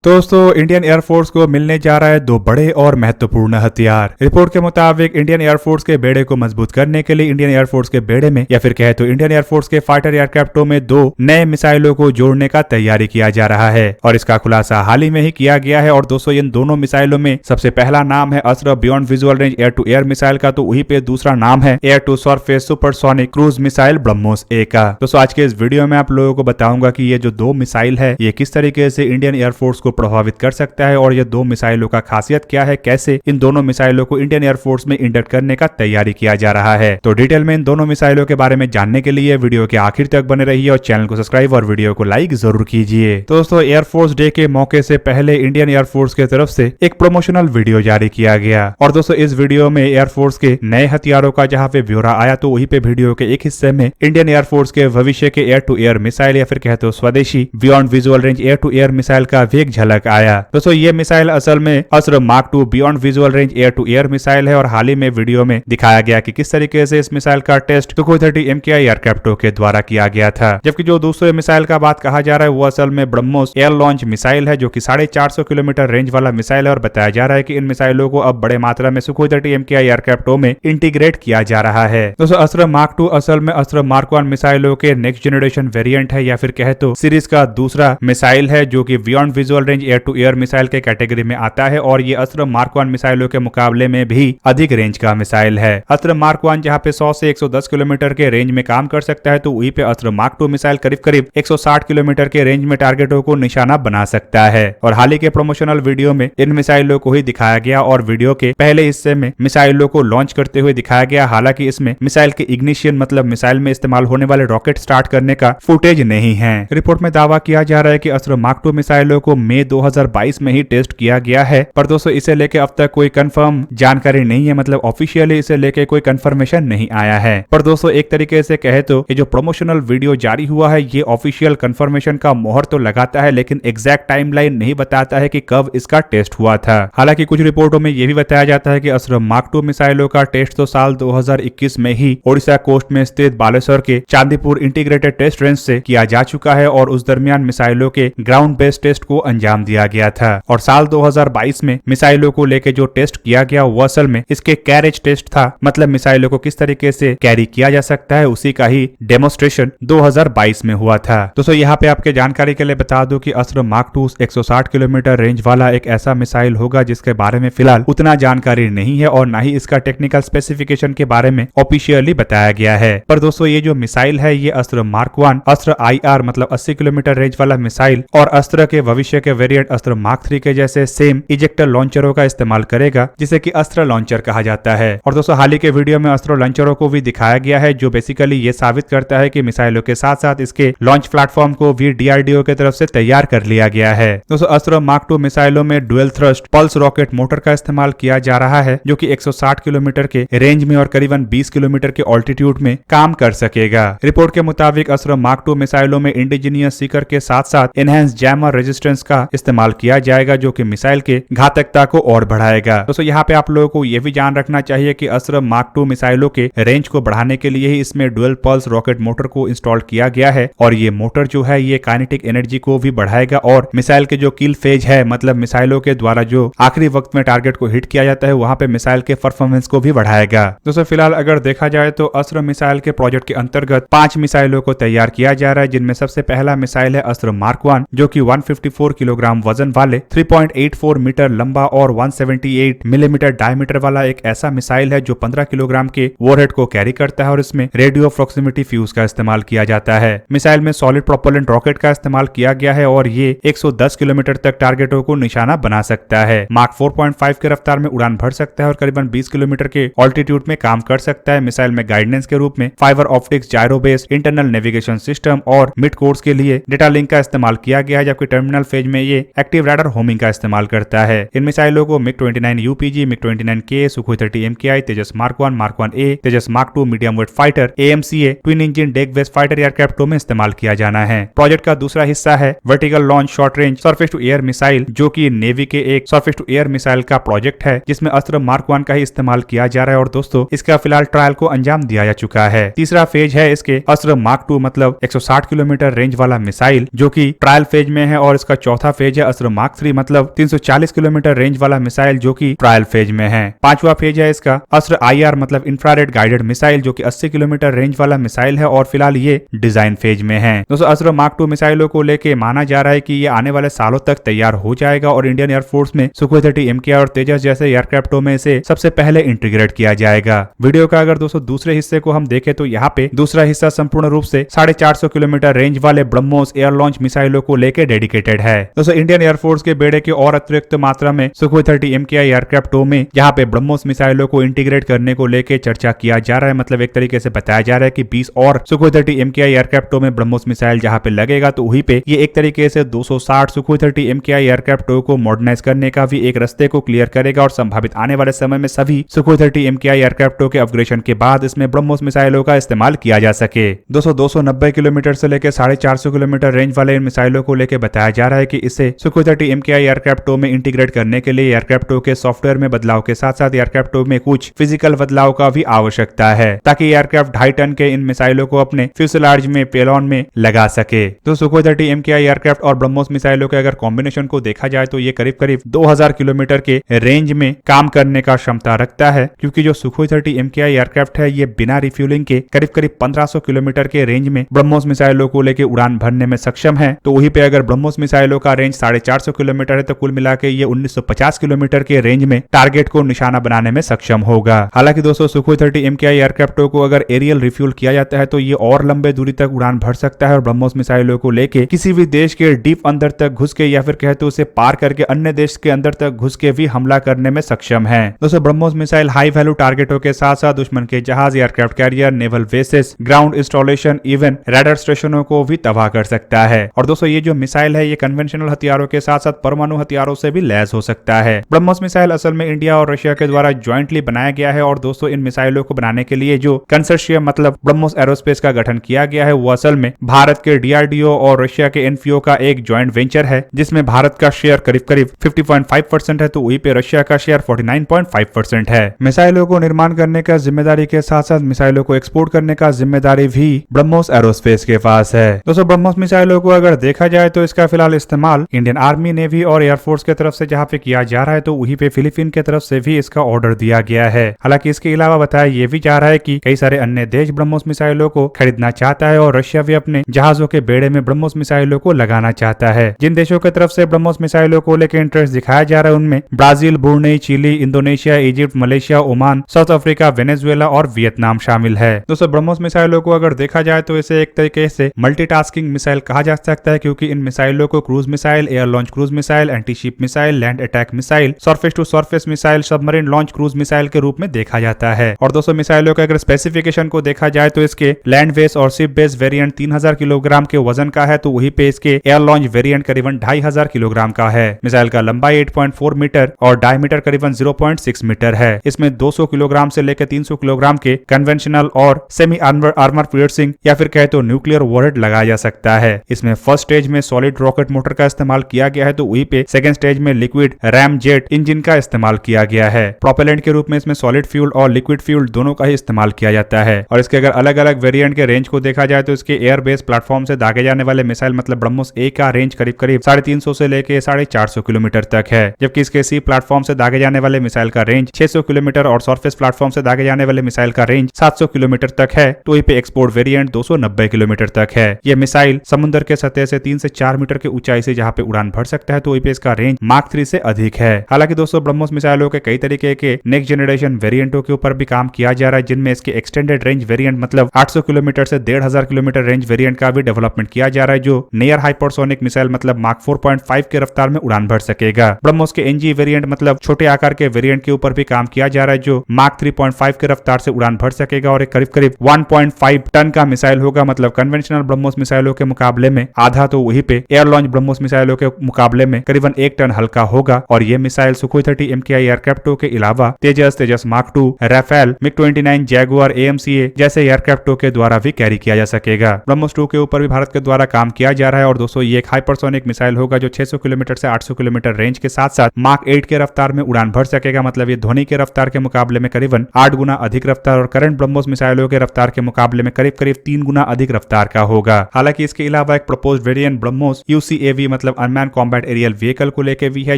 दोस्तों Indian air force को मिलने जा रहा है दो बड़े और महत्वपूर्ण हथियार। रिपोर्ट के मुताबिक इंडियन एयरफोर्स के बेड़े को मजबूत करने के लिए इंडियन एयरफोर्स के बेड़े में या फिर कहे तो इंडियन एयरफोर्स के फाइटर एयरक्राफ्टों में दो नए मिसाइलों को जोड़ने का तैयारी किया जा रहा है और इसका खुलासा हाल ही में ही किया गया है। और दोस्तों इन दोनों मिसाइलों में सबसे पहला नाम है Astra beyond visual range air to air missile का, तो वहीं पे दूसरा नाम है air to surface supersonic cruise missile BrahMos A का। दोस्तों आज के इस वीडियो में आप लोगों को बताऊंगा कि ये जो दो मिसाइल है ये किस तरीके से इंडियन एयरफोर्स को प्रभावित कर सकता है और ये दो मिसाइलों का खासियत क्या है, कैसे इन दोनों मिसाइलों को इंडियन एयरफोर्स में इंडक्ट करने का तैयारी किया जा रहा है। तो डिटेल में इन दोनों मिसाइलों के बारे में जानने के लिए वीडियो के आखिर तक बने रहिए और चैनल को सब्सक्राइब और वीडियो को लाइक जरूर कीजिए। दोस्तों एयरफोर्स डे के मौके से पहले इंडियन एयरफोर्स की तरफ से एक प्रमोशनल वीडियो जारी किया गया और दोस्तों इस वीडियो में एयरफोर्स के नए हथियारों का जहां पे ब्यौरा आया तो वहीं पे वीडियो के एक हिस्से में इंडियन एयरफोर्स के भविष्य के एयर टू एयर मिसाइल या फिर कहते हो स्वदेशी beyond visual range air to air missile का भी एक झलक आया। दोस्तों ये मिसाइल असल में Astra mark 2 beyond visual range air to air missile है और हाल ही में वीडियो में दिखाया गया कि किस तरीके से इस मिसाइल का टेस्ट सुखोई 30 MKI एयरक्राफ्टों के द्वारा किया गया था। जबकि जो दूसरे मिसाइल का बात कहा जा रहा है वो असल में ब्रह्मोस एयर लॉन्च मिसाइल है जो कि 450 किलोमीटर रेंज वाला मिसाइल है और बताया जा रहा है कि इन मिसाइलों को अब बड़े मात्रा में सुखोई 30 MKI एयरक्राफ्टों में इंटीग्रेट किया जा रहा है। दोस्तों अस्त्र मार्क 2 असल में अस्त्र मार्क 1 मिसाइलों के नेक्स्ट जनरेशन वेरिएंट है या फिर कहे तो सीरीज का दूसरा मिसाइल है जो कि beyond visual range air to air missile के कैटेगरी में आता है और ये अस्त्र मार्क 1 मिसाइलों के मुकाबले में भी अधिक रेंज का मिसाइल है। अस्त्र मार्क 1 जहां पे 100 से 110 किलोमीटर के रेंज में काम कर सकता है तो वहीं पे अस्त्र मार्क 2 मिसाइल करीब 160 किलोमीटर के रेंज में टारगेटों को निशाना बना सकता है। और हाल ही के प्रमोशनल वीडियो में इन मिसाइलों को ही दिखाया गया और वीडियो के पहले हिस्से में मिसाइलों को लॉन्च करते हुए दिखाया गया। हालांकि इसमें मिसाइल के इग्निशन मतलब मिसाइल में इस्तेमाल होने वाले रॉकेट स्टार्ट करने का फुटेज नहीं है। रिपोर्ट में दावा किया जा रहा है कि अस्त्र मार्क 2 मिसाइलों को मई 2022 में ही टेस्ट किया गया है, पर दोस्तों इसे लेके अब तक कोई कंफर्म जानकारी नहीं है, मतलब ऑफिशियली इसे लेके कोई कंफर्मेशन नहीं आया है। पर दोस्तों एक तरीके से कहे तो ये जो प्रमोशनल वीडियो जारी हुआ है ये ऑफिशियल कंफर्मेशन का मोहर तो लगाता है लेकिन एग्जैक्ट टाइमलाइन नहीं बताता है कि कब इसका टेस्ट हुआ था। हालांकि कुछ रिपोर्टों में यह भी बताया जाता है कि अस्त्र मार्क 2 मिसाइलों का टेस्ट तो साल 2021 में ही ओडिशा कोस्ट में स्थित बालेश्वर के चांदीपुर इंटीग्रेटेड टेस्ट रेंज से किया जा चुका है और उस दरमियान मिसाइलों के ग्राउंड बेस्ड टेस्ट को अंजाम दिया गया था। और साल 2022 में मिसाइलों को लेके जो टेस्ट किया गया वो असल में इसके कैरेज टेस्ट था, मतलब मिसाइलों को किस तरीके से कैरी किया जा सकता है उसी का ही डेमोन्स्ट्रेशन 2022 में हुआ था। दोस्तों यहाँ पे आपके जानकारी के लिए बता दूं कि अस्त्र मार्क 2 160 किलोमीटर रेंज वाला एक ऐसा मिसाइल होगा जिसके बारे में फिलहाल उतना जानकारी नहीं है और ना ही इसका टेक्निकल स्पेसिफिकेशन के बारे में ऑफिशियली बताया गया है। पर दोस्तों ये जो मिसाइल है ये अस्त्र मार्क 1 अस्त्र IR मतलब 80 किलोमीटर रेंज वाला मिसाइल और अस्त्र के भविष्य के वेरिएंट अस्त्र मार्क 3 के जैसे सेम इजेक्टर लॉन्चरों का इस्तेमाल करेगा जिसे कि अस्त्र लॉन्चर कहा जाता है। और दोस्तों हाल ही के वीडियो में अस्त्र लॉन्चरों को भी दिखाया गया है जो बेसिकली ये साबित करता है कि मिसाइलों के साथ साथ इसके लॉन्च प्लेटफॉर्म को भी DRDO की तरफ से तैयार कर लिया गया है। दोस्तों अस्त्र मार्क 2 मिसाइलों में dual thrust pulse rocket motor का इस्तेमाल किया जा रहा है जो कि 160 किलोमीटर के रेंज में और करीबन 20 किलोमीटर के ऑल्टीट्यूड में काम कर सकेगा। रिपोर्ट के मुताबिक अस्त्र मार्क 2 मिसाइलों में इंडिजीनियस सीकर के साथ साथ एनहेंस जैमर रेजिस्टेंस का इस्तेमाल किया जाएगा जो कि मिसाइल के घातकता को और बढ़ाएगा। दोस्तों यहाँ पे आप लोगों को यह भी जान रखना चाहिए कि अस्त्र मार्क 2 मिसाइलों के रेंज को बढ़ाने के लिए ही इसमें डुअल पल्स रॉकेट मोटर को इंस्टॉल किया गया है और ये मोटर जो है ये काइनेटिक एनर्जी को भी बढ़ाएगा और मिसाइल के जो किल फेज है मतलब मिसाइलों के द्वारा जो आखिरी वक्त में टारगेट को हिट किया जाता है वहां पे मिसाइल के परफॉर्मेंस को भी बढ़ाएगा। दोस्तों फिलहाल अगर देखा जाए तो अस्त्र मिसाइल के प्रोजेक्ट के अंतर्गत 5 मिसाइलों को तैयार किया जा रहा है जिनमें सबसे पहला मिसाइल है अस्त्र मार्क 1 जो कि 154 किलोग्राम वजन वाले 3.84 मीटर लंबा और 178 मिलीमीटर डायमीटर वाला एक ऐसा मिसाइल है जो 15 किलोग्राम के वॉरहेड को कैरी करता है और इसमें रेडियो प्रॉक्सिमिटी फ्यूज का इस्तेमाल किया जाता है। मिसाइल में सॉलिड प्रोपेलेंट रॉकेट का इस्तेमाल किया गया है और ये 110 किलोमीटर तक टारगेटों को निशाना बना सकता है। मार्क 4.5 की रफ्तार में उड़ान भर सकता है और करीबन 20 किलोमीटर के ऑल्टीट्यूड में काम कर सकता है। मिसाइल में गाइडेंस के रूप में fibre optics gyro based internal navigation system और मिड कोर्स के लिए डेटा लिंक का इस्तेमाल किया गया है जबकि टर्मिनल फेज में ये एक्टिव रडार होमिंग का इस्तेमाल करता है। इन मिसाइलों को MiG-29 UPG, MiG-29K, Sukhoi 30 MKI, Tejas mark 1, mark 1A, Tejas mark 2 medium weight fighter, AMCA twin engine deck based fighter एयरक्राफ्टों में इस्तेमाल किया जाना है। प्रोजेक्ट का दूसरा हिस्सा है vertical launch short range surface to air missile जो कि नेवी के एक सरफेस टू एयर मिसाइल का प्रोजेक्ट है जिसमें अस्त्र मार्क 1 का ही इस्तेमाल किया जा रहा है और दोस्तों इसका फिलहाल ट्रायल को अंजाम दिया जा चुका है। तीसरा फेज है इसके अस्त्र मार्क 2 मतलब 160 किलोमीटर रेंज वाला मिसाइल जो कि ट्रायल फेज में है और इसका चौथा चौथा फेज है अस्त्र मार्क 3 मतलब 340 किलोमीटर रेंज वाला मिसाइल जो कि ट्रायल फेज में है। पांचवा फेज है इसका अस्त्र IR मतलब इंफ्रारेड गाइडेड मिसाइल जो कि 80 किलोमीटर रेंज वाला मिसाइल है और फिलहाल ये डिजाइन फेज में है। दोस्तों अस्त्र मार्क 2 मिसाइलों को लेके माना जा रहा है कि ये आने वाले सालों तक तैयार हो जाएगा और इंडियन एयरफोर्स में सुखोई 30 MKI और तेजस जैसे एयरक्राफ्टों में इसे सबसे पहले इंटीग्रेट किया जाएगा। वीडियो का अगर दोस्तों दूसरे हिस्से को हम देखें तो यहाँ पे दूसरा हिस्सा संपूर्ण रूप से 450 किलोमीटर रेंज वाले ब्रह्मोस एयर लॉन्च मिसाइलों को लेकर डेडिकेटेड है। दोस्तों इंडियन एयरफोर्स के बेड़े की और अतिरिक्त मात्रा में सुखोई 30 MKI एयरक्राफ्टों में यहाँ पे ब्रह्मोस मिसाइलों को इंटीग्रेट करने को लेकर चर्चा किया जा रहा है। मतलब एक तरीके से बताया जा रहा है कि 20 और सुखोई 30 MKI एयरक्राफ्टों में ब्रह्मोस मिसाइल जहाँ पे लगेगा तो वहीं पे ये एक तरीके से 260 सुखोई 30 MKI एयरक्राफ्टों को मॉडर्नाइज करने का भी एक रास्ते को क्लियर करेगा और संभावित आने वाले समय में सभी सुखोई 30 MKI एयरक्राफ्टों के अपग्रेडेशन के बाद इसमें ब्रह्मोस मिसाइलों का इस्तेमाल किया जा सके। 290 किलोमीटर से लेकर 450 किलोमीटर रेंज वाले इन मिसाइलों को लेकर बताया जा रहा है कि इसे सुखोई 30 MKI एयरक्राफ्टों में इंटीग्रेट करने के लिए एयरक्राफ्टों के सॉफ्टवेयर में बदलाव के साथ साथ एयरक्राफ्टों में कुछ फिजिकल बदलाव का भी आवश्यकता है ताकि एयरक्राफ्ट 2.5 टन के इन मिसाइलों को अपने फ्यूसलाज में पेलोन में लगा सके। तो सुखोई 30 MKI एयरक्राफ्ट और ब्रह्मोस मिसाइलों के अगर कॉम्बिनेशन को देखा जाए तो ये करीब करीब 2000 किलोमीटर के रेंज में काम करने का क्षमता रखता है, क्योंकि जो सुखोई 30 MKI एयरक्राफ्ट है ये बिना रिफ्यूलिंग के करीब करीब 1500 किलोमीटर के रेंज में ब्रह्मोस मिसाइलों को लेकर उड़ान भरने में सक्षम है। तो वहीं पे अगर ब्रह्मोस मिसाइलों का रेंज 450 किलोमीटर है तो कुल मिला के ये 1950 किलोमीटर के रेंज में टारगेट को निशाना बनाने में सक्षम होगा। हालांकि दोस्तों सुखोई 30 MKI एयरक्राफ्टों को अगर एरियल रिफ्यूल किया जाता है तो ये और लंबे दूरी तक उड़ान भर सकता है और ब्रह्मोस मिसाइलों को लेके किसी भी देश के डीप अंदर तक घुस के या फिर कहते उसे पार करके अन्य देश के अंदर तक घुस के भी हमला करने में सक्षम है। दोस्तों ब्रह्मोस मिसाइल हाई वैल्यू टारगेटों के साथ साथ दुश्मन के जहाज, aircraft carrier, naval bases, ground installation, even radar स्टेशनों को भी तबाह कर सकता है। और दोस्तों ये जो मिसाइल है ये कन्वेंशनल हथियारों के साथ साथ परमाणु हथियारों से भी लैस हो सकता है। ब्रह्मोस मिसाइल असल में इंडिया और रशिया के द्वारा ज्वाइंटली बनाया गया है और दोस्तों इन मिसाइलों को बनाने के लिए जो कंसोर्शियम मतलब ब्रह्मोस एरोस्पेस का गठन किया गया है वो असल में भारत के DRDO और रशिया के एनफीओ का एक ज्वाइंट वेंचर है, जिसमें भारत का शेयर करीब करीब 50.5% है तो वहीं पे रशिया का शेयर 49.5% है। मिसाइलों को निर्माण करने का जिम्मेदारी के साथ साथ मिसाइलों को एक्सपोर्ट करने का जिम्मेदारी भी ब्रह्मोस एरोस्पेस के पास है। दोस्तों ब्रह्मोस मिसाइलों को अगर देखा जाए तो इसका फिलहाल इस्तेमाल इंडियन आर्मी, नेवी और एयरफोर्स की तरफ से जहाँ पे किया जा रहा है तो वहीं पे फिलीपीन की तरफ से भी इसका ऑर्डर दिया गया है। हालांकि इसके अलावा बताया ये भी जा रहा है कि कई सारे अन्य देश ब्रह्मोस मिसाइलों को खरीदना चाहता है और रशिया भी अपने जहाजों के बेड़े में ब्रह्मोस मिसाइलों को लगाना चाहता है। जिन देशों की तरफ से ब्रह्मोस मिसाइलों को लेकर इंटरेस्ट दिखाया जा रहा है उनमें Brazil, Brunei, Chile, Indonesia, Egypt, Malaysia, Oman, South Africa, Venezuela और वियतनाम शामिल है। दोस्तों ब्रह्मोस मिसाइलों को अगर देखा जाए तो इसे एक तरीके से मल्टीटास्किंग मिसाइल कहा जा सकता है, क्योंकि इन मिसाइलों को cruise missile, air launch cruise missile, anti ship missile, land attack missile, surface to surface missile, submarine launch cruise missile के रूप में देखा जाता है। और दोस्तों मिसाइलों के अगर स्पेसिफिकेशन को देखा जाए तो इसके लैंड बेस और शिप बेस वेरिएंट 3000 किलोग्राम के वजन का है, तो वहीं पे इसके एयर लॉन्च वेरिएंट करीबन 2500 किलोग्राम का है। मिसाइल का लंबाई 8.4 मीटर और डायमीटर करीबन 0.6 मीटर है। इसमें 200 किलोग्राम से लेकर 300 किलोग्राम के कन्वेंशनल और सेमी आर्मर पियर्सिंग या फिर कहे तो न्यूक्लियर वॉरहेड लगाया जा सकता है। इसमें फर्स्ट स्टेज में सॉलिड रॉकेट मोटर का इस्तेमाल किया गया है, तो वहीं पे सेकंड स्टेज में लिक्विड रैम जेट इंजन का इस्तेमाल किया गया है। प्रोपेलेंट के रूप में इसमें सॉलिड फ्यूल और लिक्विड फ्यूल दोनों का ही इस्तेमाल किया जाता है। और इसके अगर अलग अलग वेरिएंट के रेंज को देखा जाए तो इसके एयर बेस प्लेटफॉर्म से दागे जाने वाले मिसाइल मतलब ब्रह्मोस A का रेंज करीब करीब 350 से लेके 450 किलोमीटर तक है, जबकि इसके सी प्लेटफॉर्म से दागे जाने वाले मिसाइल का रेंज 600 किलोमीटर और सरफेस प्लेटफॉर्म से दागे जाने वाले मिसाइल का रेंज 700 किलोमीटर तक है। तो वहीं पे एक्सपोर्ट वेरिएंट 290 किलोमीटर तक है। यह मिसाइल समुद्र के सतह से 3 से 4 मीटर की ऊंचाई से जहां पे उड़ान भर सकता है, तो वहीं पे इसका रेंज मार्क 3 से अधिक है। हालांकि दोस्तों ब्रह्मोस मिसाइलों के कई तरीके के नेक्स्ट जनरेशन वेरिएंटों के ऊपर भी काम किया जा रहा है, जिनमें इसके एक्सटेंडेड रेंज वेरिएंट मतलब 800 किलोमीटर से 1500 किलोमीटर रेंज वेरिएंट का भी डेवलपमेंट किया जा रहा है, जो नियर हाइपरसोनिक मिसाइल मतलब मार्क 4.5 के रफ्तार में उड़ान भर सकेगा। ब्रह्मोस के NG वेरिएंट मतलब छोटे आकार के वेरिएंट के ऊपर भी काम किया जा रहा है, जो मार्क 3.5 के रफ्तार से उड़ान भर सकेगा और एक करीब करीब 1.5 टन का मिसाइल होगा। मतलब कन्वेंशनल ब्रह्मोस मिसाइलों के मुकाबले में आधा, तो वहीं पे एयर लॉन्च ब्रह्मोस मिसाइलों के मुकाबले में करीबन 1 टन हल्का होगा। और ये मिसाइल सुखोई 30 MKI एयरक्राफ्टों के अलावा Tejas mark 2, Rafale, MiG-29, Jaguar, AMCA जैसे एयरक्राफ्टों के द्वारा भी कैरी किया जा सकेगा। ब्रह्मोस 2 के ऊपर भी भारत के द्वारा काम किया जा रहा है। और दोस्तों ये एक हाइपरसोनिक मिसाइल होगा जो 600 किलोमीटर से 800 किलोमीटर रेंज के साथ साथ मार्क 8 के रफ्तार में उड़ान भर सकेगा। मतलब ये ध्वनि के रफ्तार के मुकाबले में करीबन 8 गुना अधिक रफ्तार और करंट ब्रह्मोस मिसाइलों के रफ्तार के मुकाबले में करीब करीब 3 गुना अधिक रफ्तार का होगा। हालांकि इसके अलावा एक प्रपोज्ड वेरिएंट ब्रह्मोस UCAV मतलब अनमैन कॉम्बैट एरियल व्हीकल को लेके भी है,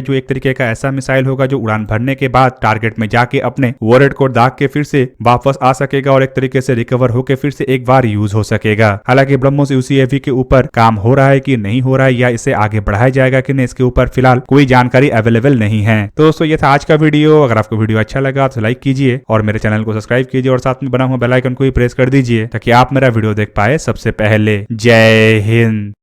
जो एक तरीके का ऐसा मिसाइल होगा जो उड़ान भरने के बाद टारगेट में जाके अपने वॉरेट को दाग के फिर से वापस आ सकेगा और एक तरीके से रिकवर होकर फिर से एक बार यूज हो सकेगा। हालांकि ब्रह्मोस यूसीएवी के ऊपर काम हो रहा है कि नहीं हो रहा है या इसे आगे बढ़ाया जाएगा कि नहीं, इसके ऊपर फिलहाल कोई जानकारी अवेलेबल नहीं है। तो दोस्तों ये था आज का वीडियो। अगर आपको वीडियो अच्छा लगा तो लाइक कीजिए और मेरे चैनल को सब्सक्राइब कीजिए और साथ में बना हुआ बेल आइकन को भी प्रेस कर दीजिए ताकि आप मेरा वीडियो देख पाए सबसे पहले। जय हिंद।